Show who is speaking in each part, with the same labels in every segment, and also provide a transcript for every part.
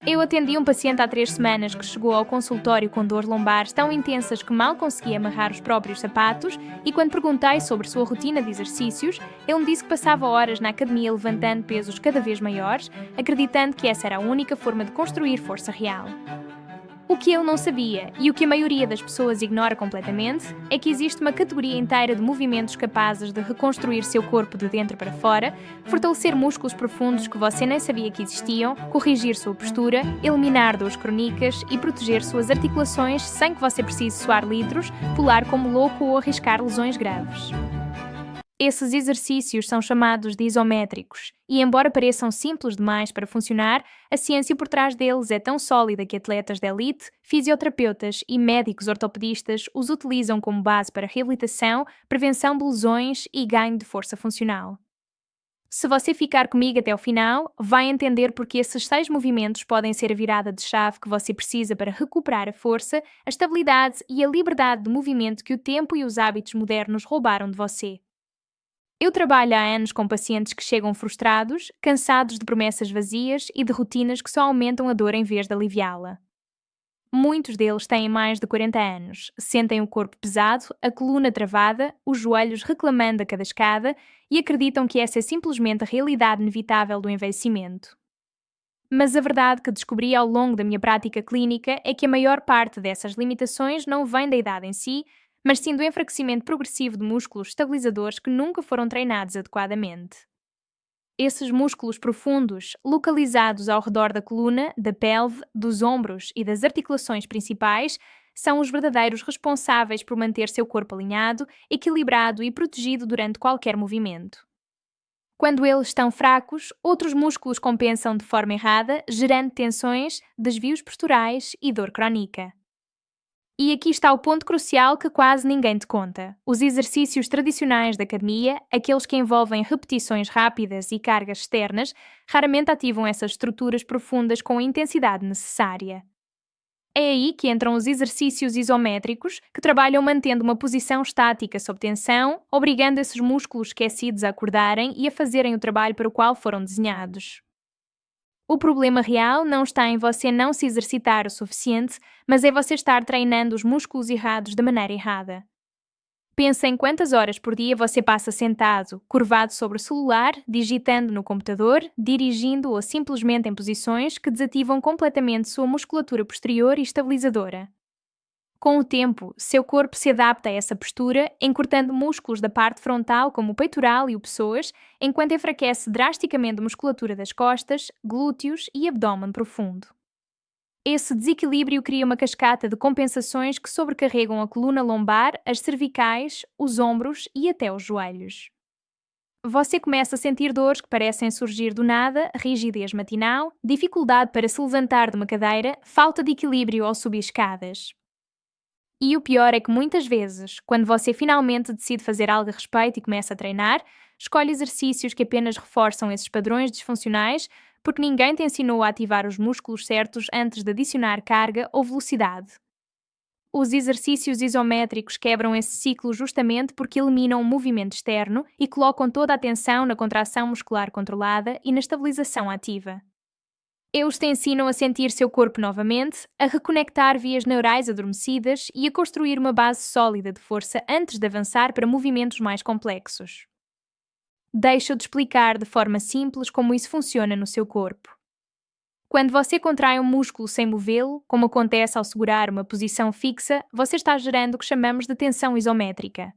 Speaker 1: Eu atendi um paciente há 3 semanas que chegou ao consultório com dor lombar tão intensas que mal conseguia amarrar os próprios sapatos e quando perguntei sobre sua rotina de exercícios, ele me disse que passava horas na academia levantando pesos cada vez maiores, acreditando que essa era a única forma de construir força real. O que eu não sabia, e o que a maioria das pessoas ignora completamente, é que existe uma categoria inteira de movimentos capazes de reconstruir seu corpo de dentro para fora, fortalecer músculos profundos que você nem sabia que existiam, corrigir sua postura, eliminar dores crónicas e proteger suas articulações sem que você precise suar litros, pular como louco ou arriscar lesões graves. Esses exercícios são chamados de isométricos, e embora pareçam simples demais para funcionar, a ciência por trás deles é tão sólida que atletas de elite, fisioterapeutas e médicos ortopedistas os utilizam como base para reabilitação, prevenção de lesões e ganho de força funcional. Se você ficar comigo até o final, vai entender porque esses 6 movimentos podem ser a virada de chave que você precisa para recuperar a força, a estabilidade e a liberdade de movimento que o tempo e os hábitos modernos roubaram de você. Eu trabalho há anos com pacientes que chegam frustrados, cansados de promessas vazias e de rotinas que só aumentam a dor em vez de aliviá-la. Muitos deles têm mais de 40 anos, sentem o corpo pesado, a coluna travada, os joelhos reclamando a cada escada e acreditam que essa é simplesmente a realidade inevitável do envelhecimento. Mas a verdade que descobri ao longo da minha prática clínica é que a maior parte dessas limitações não vem da idade em si, mas sim do enfraquecimento progressivo de músculos estabilizadores que nunca foram treinados adequadamente. Esses músculos profundos, localizados ao redor da coluna, da pelve, dos ombros e das articulações principais, são os verdadeiros responsáveis por manter seu corpo alinhado, equilibrado e protegido durante qualquer movimento. Quando eles estão fracos, outros músculos compensam de forma errada, gerando tensões, desvios posturais e dor crónica. E aqui está o ponto crucial que quase ninguém te conta. Os exercícios tradicionais da academia, aqueles que envolvem repetições rápidas e cargas externas, raramente ativam essas estruturas profundas com a intensidade necessária. É aí que entram os exercícios isométricos, que trabalham mantendo uma posição estática sob tensão, obrigando esses músculos esquecidos a acordarem e a fazerem o trabalho para o qual foram desenhados. O problema real não está em você não se exercitar o suficiente, mas é você estar treinando os músculos errados da maneira errada. Pensa em quantas horas por dia você passa sentado, curvado sobre o celular, digitando no computador, dirigindo ou simplesmente em posições que desativam completamente sua musculatura posterior e estabilizadora. Com o tempo, seu corpo se adapta a essa postura, encurtando músculos da parte frontal, como o peitoral e o psoas, enquanto enfraquece drasticamente a musculatura das costas, glúteos e abdômen profundo. Esse desequilíbrio cria uma cascata de compensações que sobrecarregam a coluna lombar, as cervicais, os ombros e até os joelhos. Você começa a sentir dores que parecem surgir do nada, rigidez matinal, dificuldade para se levantar de uma cadeira, falta de equilíbrio ao subir escadas. E o pior é que muitas vezes, quando você finalmente decide fazer algo a respeito e começa a treinar, escolhe exercícios que apenas reforçam esses padrões disfuncionais porque ninguém te ensinou a ativar os músculos certos antes de adicionar carga ou velocidade. Os exercícios isométricos quebram esse ciclo justamente porque eliminam o movimento externo e colocam toda a atenção na contração muscular controlada e na estabilização ativa. Eles te ensinam a sentir seu corpo novamente, a reconectar vias neurais adormecidas e a construir uma base sólida de força antes de avançar para movimentos mais complexos. Deixa-o de explicar de forma simples como isso funciona no seu corpo. Quando você contrai um músculo sem movê-lo, como acontece ao segurar uma posição fixa, você está gerando o que chamamos de tensão isométrica.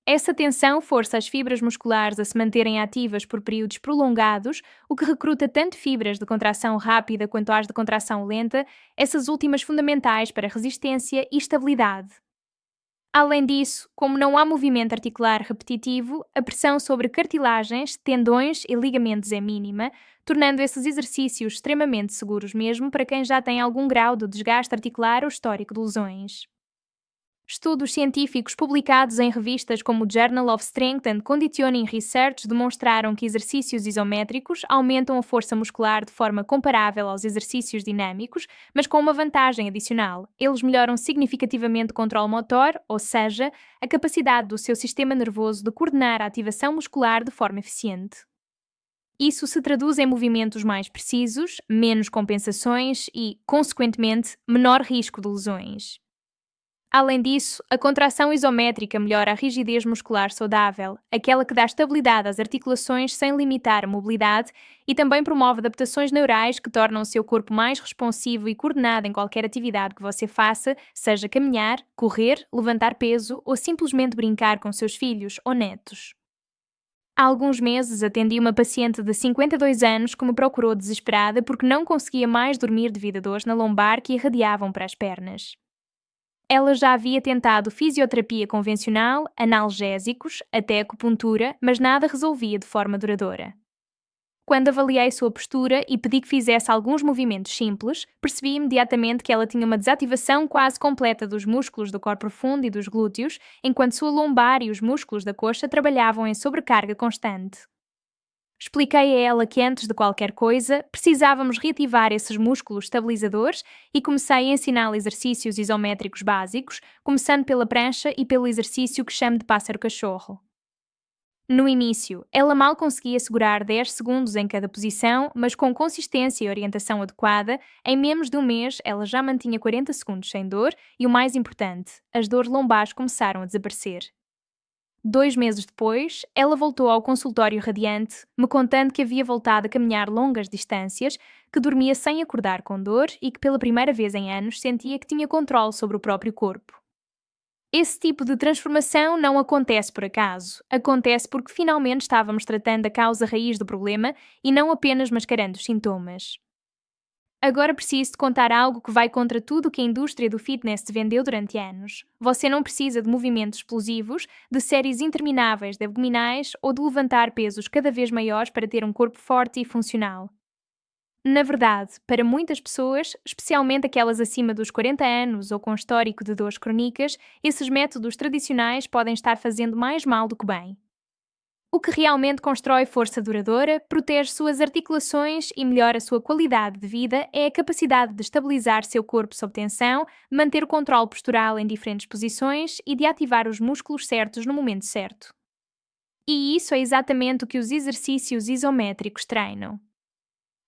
Speaker 1: Essa tensão força as fibras musculares a se manterem ativas por períodos prolongados, o que recruta tanto fibras de contração rápida quanto as de contração lenta, essas últimas fundamentais para resistência e estabilidade. Além disso, como não há movimento articular repetitivo, a pressão sobre cartilagens, tendões e ligamentos é mínima, tornando esses exercícios extremamente seguros mesmo para quem já tem algum grau de desgaste articular ou histórico de lesões. Estudos científicos publicados em revistas como o Journal of Strength and Conditioning Research demonstraram que exercícios isométricos aumentam a força muscular de forma comparável aos exercícios dinâmicos, mas com uma vantagem adicional. Eles melhoram significativamente o controle motor, ou seja, a capacidade do seu sistema nervoso de coordenar a ativação muscular de forma eficiente. Isso se traduz em movimentos mais precisos, menos compensações e, consequentemente, menor risco de lesões. Além disso, a contração isométrica melhora a rigidez muscular saudável, aquela que dá estabilidade às articulações sem limitar a mobilidade, e também promove adaptações neurais que tornam o seu corpo mais responsivo e coordenado em qualquer atividade que você faça, seja caminhar, correr, levantar peso ou simplesmente brincar com seus filhos ou netos. Há alguns meses atendi uma paciente de 52 anos que me procurou desesperada porque não conseguia mais dormir devido a dores na lombar que irradiavam para as pernas. Ela já havia tentado fisioterapia convencional, analgésicos, até acupuntura, mas nada resolvia de forma duradoura. Quando avaliei sua postura e pedi que fizesse alguns movimentos simples, percebi imediatamente que ela tinha uma desativação quase completa dos músculos do corpo profundo e dos glúteos, enquanto sua lombar e os músculos da coxa trabalhavam em sobrecarga constante. Expliquei a ela que antes de qualquer coisa, precisávamos reativar esses músculos estabilizadores e comecei a ensiná-la exercícios isométricos básicos, começando pela prancha e pelo exercício que chamo de pássaro-cachorro. No início, ela mal conseguia segurar 10 segundos em cada posição, mas com consistência e orientação adequada, em menos de um mês ela já mantinha 40 segundos sem dor e, o mais importante, as dores lombares começaram a desaparecer. 2 meses depois, ela voltou ao consultório radiante, me contando que havia voltado a caminhar longas distâncias, que dormia sem acordar com dor e que pela primeira vez em anos sentia que tinha controle sobre o próprio corpo. Esse tipo de transformação não acontece por acaso. Acontece porque finalmente estávamos tratando a causa raiz do problema e não apenas mascarando os sintomas. Agora preciso de contar algo que vai contra tudo o que a indústria do fitness te vendeu durante anos. Você não precisa de movimentos explosivos, de séries intermináveis de abdominais ou de levantar pesos cada vez maiores para ter um corpo forte e funcional. Na verdade, para muitas pessoas, especialmente aquelas acima dos 40 anos ou com histórico de dores crónicas, esses métodos tradicionais podem estar fazendo mais mal do que bem. O que realmente constrói força duradoura, protege suas articulações e melhora sua qualidade de vida é a capacidade de estabilizar seu corpo sob tensão, manter o controle postural em diferentes posições e de ativar os músculos certos no momento certo. E isso é exatamente o que os exercícios isométricos treinam.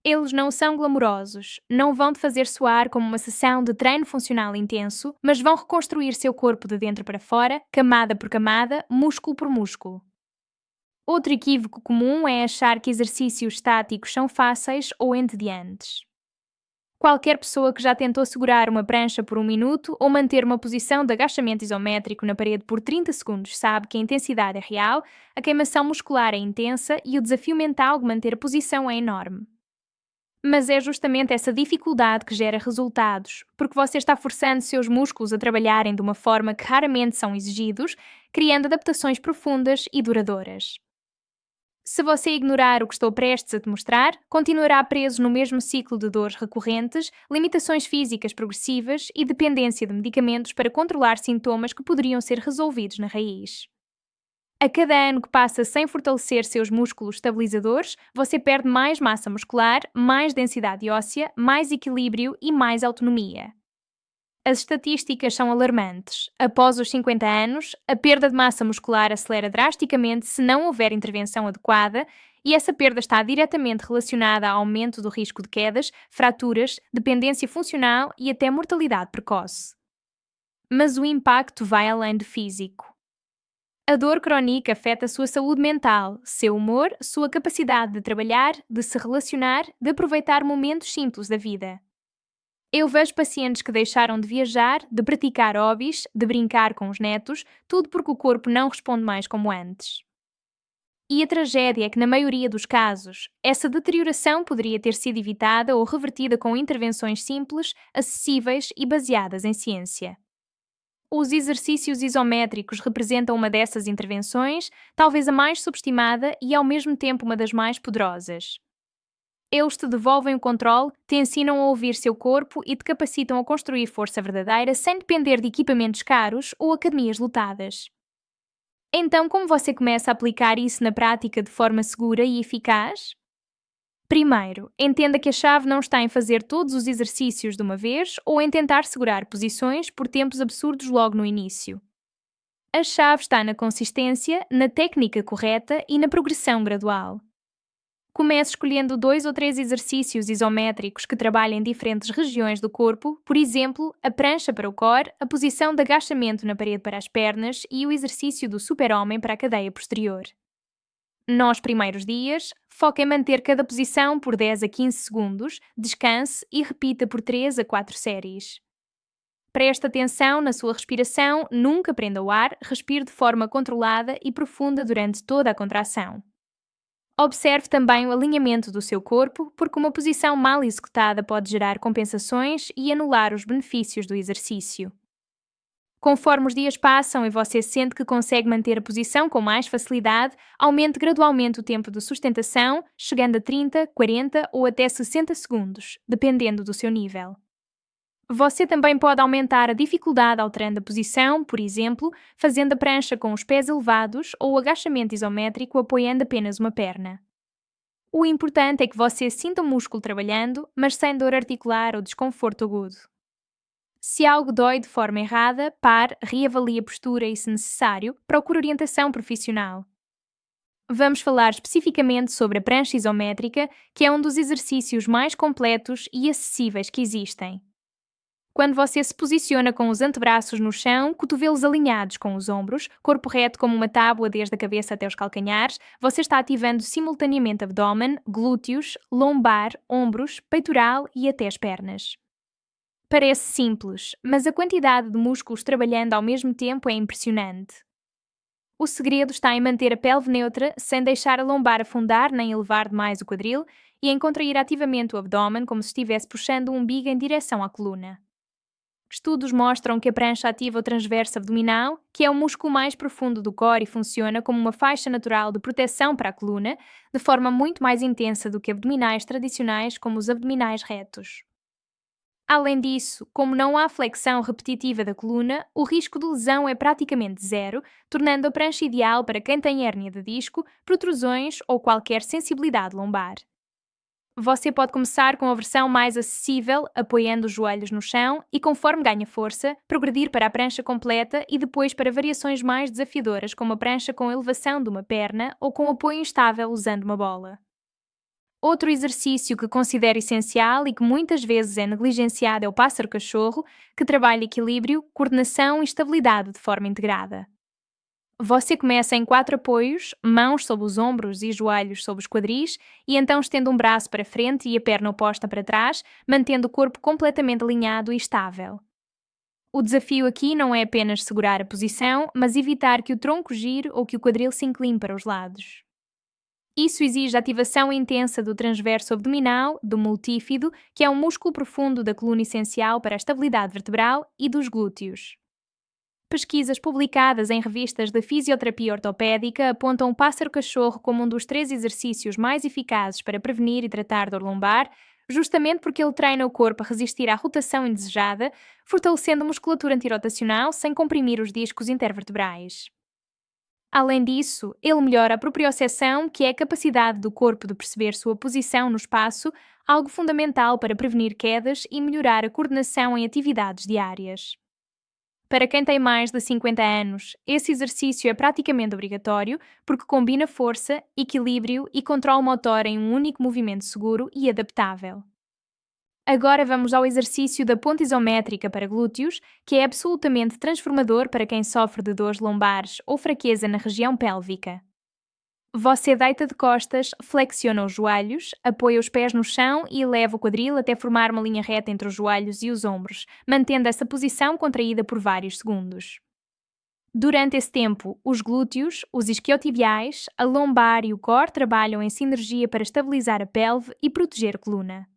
Speaker 1: Eles não são glamourosos, não vão te fazer suar como uma sessão de treino funcional intenso, mas vão reconstruir seu corpo de dentro para fora, camada por camada, músculo por músculo. Outro equívoco comum é achar que exercícios estáticos são fáceis ou entediantes. Qualquer pessoa que já tentou segurar uma prancha por 1 minuto ou manter uma posição de agachamento isométrico na parede por 30 segundos sabe que a intensidade é real, a queimação muscular é intensa e o desafio mental de manter a posição é enorme. Mas é justamente essa dificuldade que gera resultados, porque você está forçando seus músculos a trabalharem de uma forma que raramente são exigidos, criando adaptações profundas e duradouras. Se você ignorar o que estou prestes a te mostrar, continuará preso no mesmo ciclo de dores recorrentes, limitações físicas progressivas e dependência de medicamentos para controlar sintomas que poderiam ser resolvidos na raiz. A cada ano que passa sem fortalecer seus músculos estabilizadores, você perde mais massa muscular, mais densidade óssea, mais equilíbrio e mais autonomia. As estatísticas são alarmantes. Após os 50 anos, a perda de massa muscular acelera drasticamente se não houver intervenção adequada, e essa perda está diretamente relacionada ao aumento do risco de quedas, fraturas, dependência funcional e até mortalidade precoce. Mas o impacto vai além do físico. A dor crónica afeta a sua saúde mental, seu humor, sua capacidade de trabalhar, de se relacionar, de aproveitar momentos simples da vida. Eu vejo pacientes que deixaram de viajar, de praticar hobbies, de brincar com os netos, tudo porque o corpo não responde mais como antes. E a tragédia é que, na maioria dos casos, essa deterioração poderia ter sido evitada ou revertida com intervenções simples, acessíveis e baseadas em ciência. Os exercícios isométricos representam uma dessas intervenções, talvez a mais subestimada e ao mesmo tempo uma das mais poderosas. Eles te devolvem o controle, te ensinam a ouvir seu corpo e te capacitam a construir força verdadeira sem depender de equipamentos caros ou academias lotadas. Então, como você começa a aplicar isso na prática de forma segura e eficaz? Primeiro, entenda que a chave não está em fazer todos os exercícios de uma vez ou em tentar segurar posições por tempos absurdos logo no início. A chave está na consistência, na técnica correta e na progressão gradual. Comece escolhendo 2 ou 3 exercícios isométricos que trabalhem diferentes regiões do corpo, por exemplo, a prancha para o core, a posição de agachamento na parede para as pernas e o exercício do super-homem para a cadeia posterior. Nos primeiros dias, foque em manter cada posição por 10 a 15 segundos, descanse e repita por 3 a 4 séries. Preste atenção na sua respiração, nunca prenda o ar, respire de forma controlada e profunda durante toda a contração. Observe também o alinhamento do seu corpo, porque uma posição mal executada pode gerar compensações e anular os benefícios do exercício. Conforme os dias passam e você sente que consegue manter a posição com mais facilidade, aumente gradualmente o tempo de sustentação, chegando a 30, 40 ou até 60 segundos, dependendo do seu nível. Você também pode aumentar a dificuldade alterando a posição, por exemplo, fazendo a prancha com os pés elevados ou o agachamento isométrico apoiando apenas uma perna. O importante é que você sinta o músculo trabalhando, mas sem dor articular ou desconforto agudo. Se algo dói de forma errada, pare, reavalie a postura e, se necessário, procure orientação profissional. Vamos falar especificamente sobre a prancha isométrica, que é um dos exercícios mais completos e acessíveis que existem. Quando você se posiciona com os antebraços no chão, cotovelos alinhados com os ombros, corpo reto como uma tábua desde a cabeça até os calcanhares, você está ativando simultaneamente abdômen, glúteos, lombar, ombros, peitoral e até as pernas. Parece simples, mas a quantidade de músculos trabalhando ao mesmo tempo é impressionante. O segredo está em manter a pelve neutra, sem deixar a lombar afundar nem elevar demais o quadril, e em contrair ativamente o abdômen como se estivesse puxando o umbigo em direção à coluna. Estudos mostram que a prancha ativa o transverso abdominal, que é o músculo mais profundo do core e funciona como uma faixa natural de proteção para a coluna, de forma muito mais intensa do que abdominais tradicionais como os abdominais retos. Além disso, como não há flexão repetitiva da coluna, o risco de lesão é praticamente zero, tornando a prancha ideal para quem tem hérnia de disco, protrusões ou qualquer sensibilidade lombar. Você pode começar com a versão mais acessível, apoiando os joelhos no chão e, conforme ganha força, progredir para a prancha completa e depois para variações mais desafiadoras, como a prancha com elevação de uma perna ou com apoio instável usando uma bola. Outro exercício que considero essencial e que muitas vezes é negligenciado é o pássaro-cachorro, que trabalha equilíbrio, coordenação e estabilidade de forma integrada. Você começa em 4 apoios, mãos sob os ombros e joelhos sob os quadris, e então estende um braço para frente e a perna oposta para trás, mantendo o corpo completamente alinhado e estável. O desafio aqui não é apenas segurar a posição, mas evitar que o tronco gire ou que o quadril se incline para os lados. Isso exige a ativação intensa do transverso abdominal, do multífido, que é um músculo profundo da coluna essencial para a estabilidade vertebral, e dos glúteos. Pesquisas publicadas em revistas de fisioterapia ortopédica apontam o pássaro-cachorro como um dos 3 exercícios mais eficazes para prevenir e tratar dor lombar, justamente porque ele treina o corpo a resistir à rotação indesejada, fortalecendo a musculatura antirotacional sem comprimir os discos intervertebrais. Além disso, ele melhora a proprioceção, que é a capacidade do corpo de perceber sua posição no espaço, algo fundamental para prevenir quedas e melhorar a coordenação em atividades diárias. Para quem tem mais de 50 anos, esse exercício é praticamente obrigatório porque combina força, equilíbrio e controle motor em um único movimento seguro e adaptável. Agora vamos ao exercício da ponte isométrica para glúteos, que é absolutamente transformador para quem sofre de dores lombares ou fraqueza na região pélvica. Você deita de costas, flexiona os joelhos, apoia os pés no chão e eleva o quadril até formar uma linha reta entre os joelhos e os ombros, mantendo essa posição contraída por vários segundos. Durante esse tempo, os glúteos, os isquiotibiais, a lombar e o core trabalham em sinergia para estabilizar a pelve e proteger a coluna.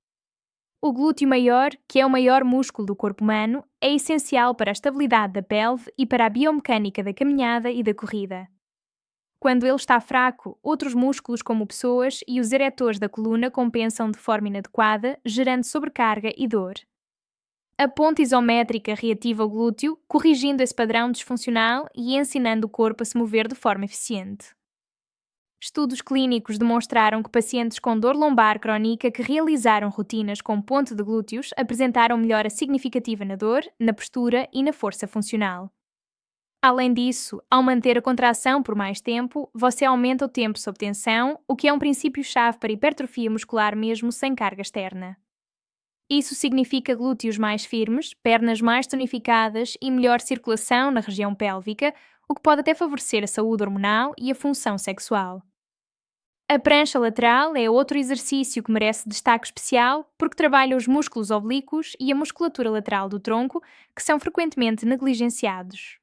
Speaker 1: O glúteo maior, que é o maior músculo do corpo humano, é essencial para a estabilidade da pelve e para a biomecânica da caminhada e da corrida. Quando ele está fraco, outros músculos como pessoas e os eretores da coluna compensam de forma inadequada, gerando sobrecarga e dor. A ponte isométrica reativa o glúteo, corrigindo esse padrão disfuncional e ensinando o corpo a se mover de forma eficiente. Estudos clínicos demonstraram que pacientes com dor lombar crónica que realizaram rotinas com ponte de glúteos apresentaram melhora significativa na dor, na postura e na força funcional. Além disso, ao manter a contração por mais tempo, você aumenta o tempo sob tensão, o que é um princípio-chave para hipertrofia muscular mesmo sem carga externa. Isso significa glúteos mais firmes, pernas mais tonificadas e melhor circulação na região pélvica, o que pode até favorecer a saúde hormonal e a função sexual. A prancha lateral é outro exercício que merece destaque especial porque trabalha os músculos oblíquos e a musculatura lateral do tronco, que são frequentemente negligenciados.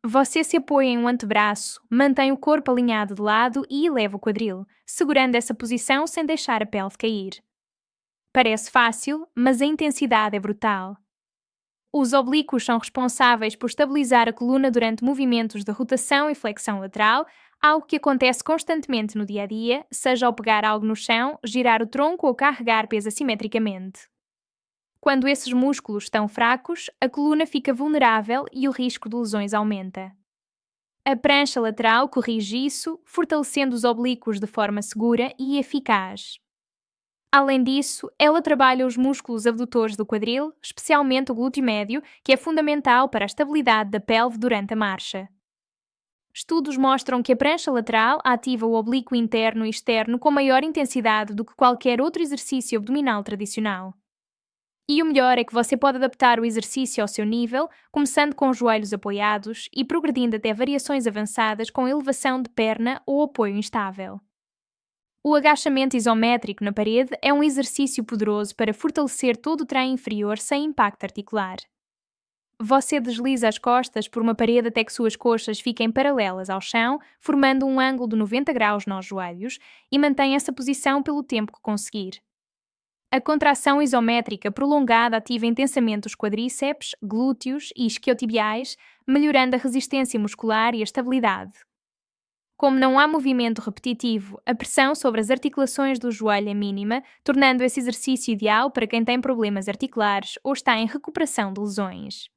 Speaker 1: Você se apoia em um antebraço, mantém o corpo alinhado de lado e eleva o quadril, segurando essa posição sem deixar a pele cair. Parece fácil, mas a intensidade é brutal. Os oblíquos são responsáveis por estabilizar a coluna durante movimentos de rotação e flexão lateral, algo que acontece constantemente no dia a dia, seja ao pegar algo no chão, girar o tronco ou carregar peso assimetricamente. Quando esses músculos estão fracos, a coluna fica vulnerável e o risco de lesões aumenta. A prancha lateral corrige isso, fortalecendo os oblíquos de forma segura e eficaz. Além disso, ela trabalha os músculos abdutores do quadril, especialmente o glúteo médio, que é fundamental para a estabilidade da pelve durante a marcha. Estudos mostram que a prancha lateral ativa o oblíquo interno e externo com maior intensidade do que qualquer outro exercício abdominal tradicional. E o melhor é que você pode adaptar o exercício ao seu nível, começando com os joelhos apoiados e progredindo até variações avançadas com elevação de perna ou apoio instável. O agachamento isométrico na parede é um exercício poderoso para fortalecer todo o trem inferior sem impacto articular. Você desliza as costas por uma parede até que suas coxas fiquem paralelas ao chão, formando um ângulo de 90 graus nos joelhos, e mantém essa posição pelo tempo que conseguir. A contração isométrica prolongada ativa intensamente os quadríceps, glúteos e isquiotibiais, melhorando a resistência muscular e a estabilidade. Como não há movimento repetitivo, a pressão sobre as articulações do joelho é mínima, tornando esse exercício ideal para quem tem problemas articulares ou está em recuperação de lesões.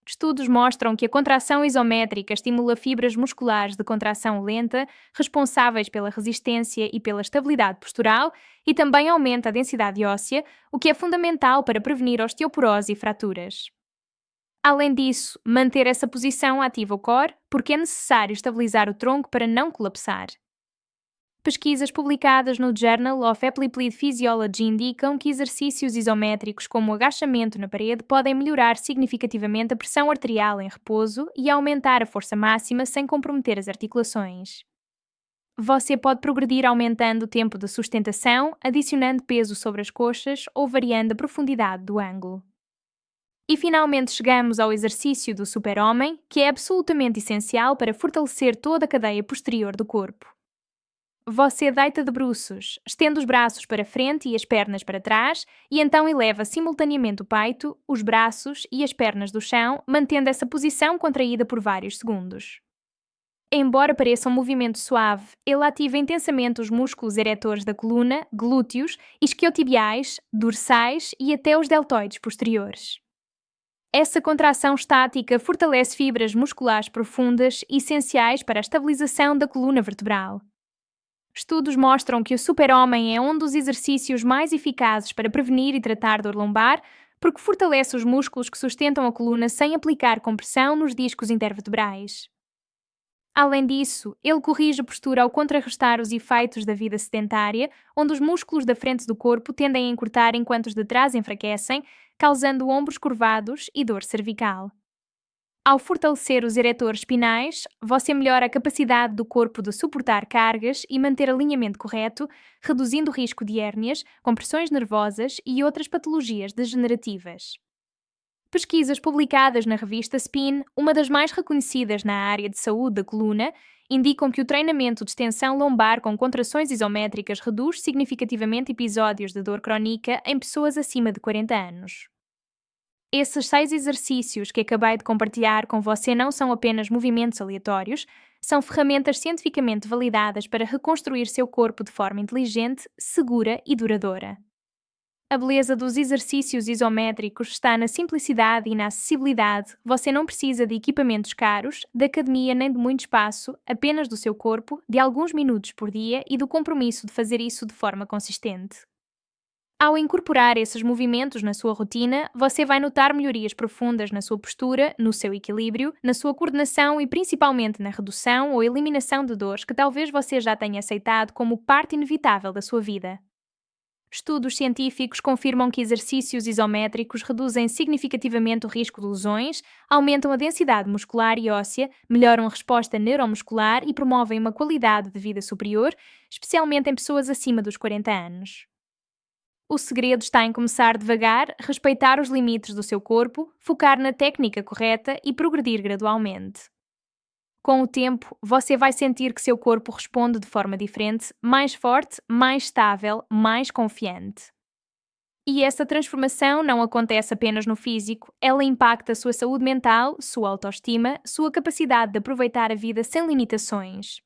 Speaker 1: Estudos mostram que a contração isométrica estimula fibras musculares de contração lenta, responsáveis pela resistência e pela estabilidade postural, e também aumenta a densidade óssea, o que é fundamental para prevenir osteoporose e fraturas. Além disso, manter essa posição ativa o core, porque é necessário estabilizar o tronco para não colapsar. Pesquisas publicadas no Journal of Applied Physiology indicam que exercícios isométricos como o agachamento na parede podem melhorar significativamente a pressão arterial em repouso e aumentar a força máxima sem comprometer as articulações. Você pode progredir aumentando o tempo de sustentação, adicionando peso sobre as coxas ou variando a profundidade do ângulo. E finalmente chegamos ao exercício do super-homem, que é absolutamente essencial para fortalecer toda a cadeia posterior do corpo. Você deita de bruços, estende os braços para frente e as pernas para trás e então eleva simultaneamente o peito, os braços e as pernas do chão, mantendo essa posição contraída por vários segundos. Embora pareça um movimento suave, ele ativa intensamente os músculos eretores da coluna, glúteos, isquiotibiais, dorsais e até os deltoides posteriores. Essa contração estática fortalece fibras musculares profundas essenciais para a estabilização da coluna vertebral. Estudos mostram que o super-homem é um dos exercícios mais eficazes para prevenir e tratar dor lombar, porque fortalece os músculos que sustentam a coluna sem aplicar compressão nos discos intervertebrais. Além disso, ele corrige a postura ao contrarrestar os efeitos da vida sedentária, onde os músculos da frente do corpo tendem a encurtar enquanto os de trás enfraquecem, causando ombros curvados e dor cervical. Ao fortalecer os eretores espinais, você melhora a capacidade do corpo de suportar cargas e manter alinhamento correto, reduzindo o risco de hérnias, compressões nervosas e outras patologias degenerativas. Pesquisas publicadas na revista Spin, uma das mais reconhecidas na área de saúde da coluna, indicam que o treinamento de extensão lombar com contrações isométricas reduz significativamente episódios de dor crónica em pessoas acima de 40 anos. Esses 6 exercícios que acabei de compartilhar com você não são apenas movimentos aleatórios, são ferramentas cientificamente validadas para reconstruir seu corpo de forma inteligente, segura e duradoura. A beleza dos exercícios isométricos está na simplicidade e na acessibilidade. Você não precisa de equipamentos caros, de academia nem de muito espaço, apenas do seu corpo, de alguns minutos por dia e do compromisso de fazer isso de forma consistente. Ao incorporar esses movimentos na sua rotina, você vai notar melhorias profundas na sua postura, no seu equilíbrio, na sua coordenação e principalmente na redução ou eliminação de dores que talvez você já tenha aceitado como parte inevitável da sua vida. Estudos científicos confirmam que exercícios isométricos reduzem significativamente o risco de lesões, aumentam a densidade muscular e óssea, melhoram a resposta neuromuscular e promovem uma qualidade de vida superior, especialmente em pessoas acima dos 40 anos. O segredo está em começar devagar, respeitar os limites do seu corpo, focar na técnica correta e progredir gradualmente. Com o tempo, você vai sentir que seu corpo responde de forma diferente, mais forte, mais estável, mais confiante. E essa transformação não acontece apenas no físico, ela impacta a sua saúde mental, sua autoestima, sua capacidade de aproveitar a vida sem limitações.